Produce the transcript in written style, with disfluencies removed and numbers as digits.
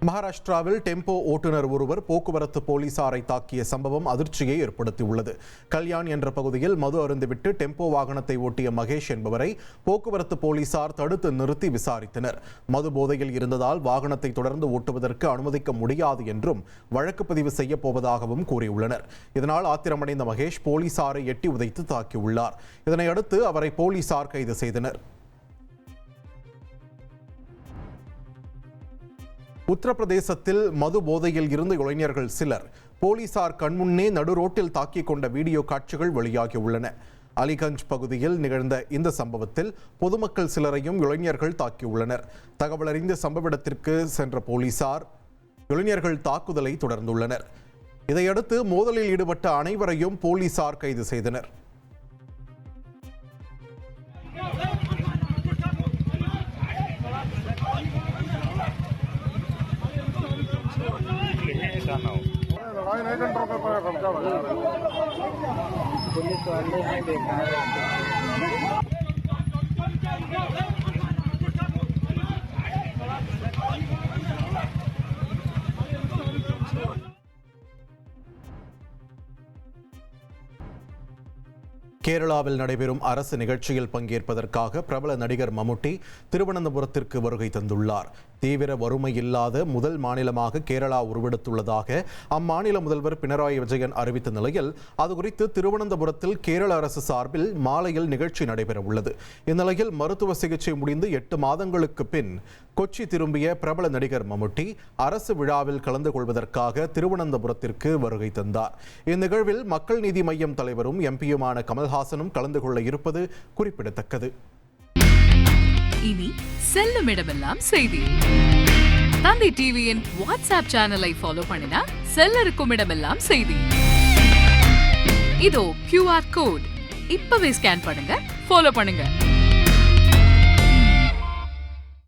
மகாராஷ்டிராவில் டெம்போ ஓட்டுநர் ஒருவர் போக்குவரத்து போலீசாரை தாக்கிய சம்பவம் அதிர்ச்சியை ஏற்படுத்தியுள்ளது. கல்யாண் என்ற பகுதியில் மது அருந்துவிட்டு டெம்போ வாகனத்தை ஓட்டிய மகேஷ் என்பவரை போக்குவரத்து போலீசார் தடுத்து நிறுத்தி விசாரித்தனர். மது போதையில் இருந்ததால் வாகனத்தை தொடர்ந்து ஓட்டுவதற்கு அனுமதிக்க முடியாது என்றும் வழக்கு பதிவு செய்யப் போவதாகவும் கூறியுள்ளனர். இதனால் ஆத்திரமடைந்த மகேஷ் போலீசாரை எட்டி உதைத்து தாக்கியுள்ளார். இதனையடுத்து அவரை போலீசார் கைது செய்தனர். உத்தரப்பிரதேசத்தில் மது போதையில் இருந்த இளைஞர்கள் சிலர் போலீசார் கண்முன்னே நடுரோட்டில் தாக்கிக் கொண்ட வீடியோ காட்சிகள் வெளியாகியுள்ளன. அலிகஞ்ச் பகுதியில் நிகழ்ந்த இந்த சம்பவத்தில் பொதுமக்கள் சிலரையும் இளைஞர்கள் தாக்கியுள்ளனர். தகவல் அறிந்த சம்பவ இடத்திற்கு சென்ற போலீசார் இளைஞர்கள் தாக்குதலை தொடர்ந்துள்ளனர். இதையடுத்து மோதலில் ஈடுபட்ட அனைவரையும் போலீசார் கைது செய்தனர். लड़ाई नहीं कंट्रोल कर पाया कब्जा पुलिस वाले ने देखा है। கேரளாவில் நடைபெறும் அரசு நிகழ்ச்சியில் பங்கேற்பதற்காக பிரபல நடிகர் மம்முட்டி திருவனந்தபுரத்திற்கு வருகை தந்துள்ளார். தீவிர வறுமை இல்லாத முதல் மாநிலமாக கேரளா உருவெடுத்துள்ளதாக அம்மாநில முதல்வர் பினராயி விஜயன் அறிவித்த நிலையில் அது குறித்து திருவனந்தபுரத்தில் கேரள அரசு சார்பில் மாலையில் நிகழ்ச்சி நடைபெற உள்ளது. இந்நிலையில் மருத்துவ சிகிச்சை முடிந்து 8 மாதங்களுக்கு பின் கொச்சி திரும்பிய பிரபல நடிகர் மம்முட்டி அரசு விழாவில் கலந்து கொள்வதற்காக திருவனந்தபுரத்திற்கு வருகை தந்தார். இந்நிகழ்வில் மக்கள் நீதி மய்யம் தலைவரும் எம்பியுமான கமல்ஹாசனும் கலந்து கொள்ள இருப்பது குறிப்பிடத்தக்கது. இனி செல்லும் இடமெல்லாம் செய்தி. தந்தை டிவியின் வாட்ஸ்அப் சேனலை ஃபாலோ பண்ணினா செல்ல இருக்கும் இடமெல்லாம் செய்தி. இதோ QR கோட் இப்பவே ஸ்கேன் பண்ணுங்க, ஃபாலோ பண்ணுங்க.